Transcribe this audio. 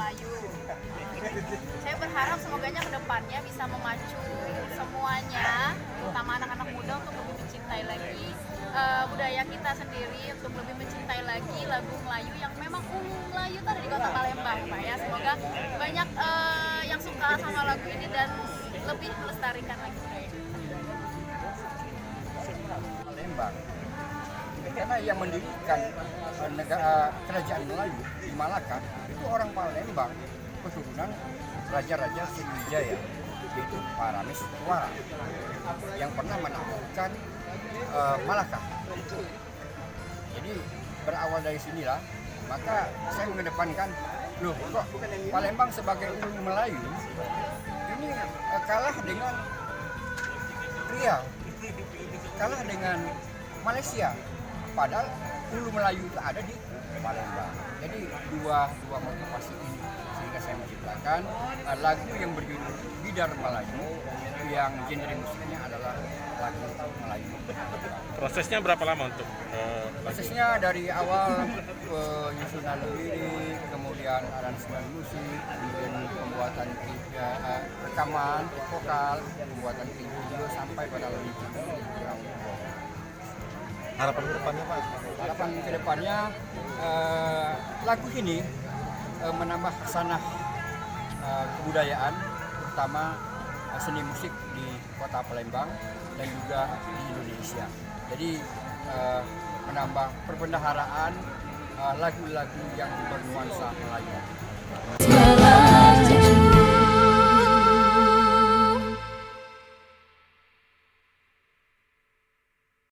Melayu. Saya berharap semoganya kedepannya bisa memacu semuanya, terutama anak-anak muda untuk lebih mencintai lagi budaya kita sendiri, untuk lebih mencintai lagi lagu Melayu yang memang Melayu itu ada di Kota Palembang, Pak ya. Semoga banyak yang suka sama lagu ini dan lebih melestarikan lagi budaya. Palembang, karena yang mendirikan kerajaan Melayu di Malaka itu orang Palembang, keturunan Raja-Raja Sriwijaya, yaitu Paramis Wara yang pernah menaklukkan Malaka. Jadi berawal dari sinilah, maka saya mengedepankan, loh kok Palembang sebagai ulu Melayu ini kalah dengan Riau, kalah dengan Malaysia, padahal ulu Melayu itu ada di Palembang. Jadi dua motivasi ini sehingga saya menciptakan lagu yang berjudul Bidar Melayu yang genre musiknya adalah lagu Melayu. Prosesnya berapa lama untuk Prosesnya dari awal penyusunan lirik, kemudian aransemen musik, kemudian pembuatan rekaman vokal, pembuatan video sampai pada launching. Harapan ke depannya Pak? Harapan ke depannya lagu ini menambah khasanah kebudayaan, terutama seni musik di Kota Palembang dan juga di Indonesia. Jadi menambah perbendaharaan lagu-lagu yang bernuansa Melayu.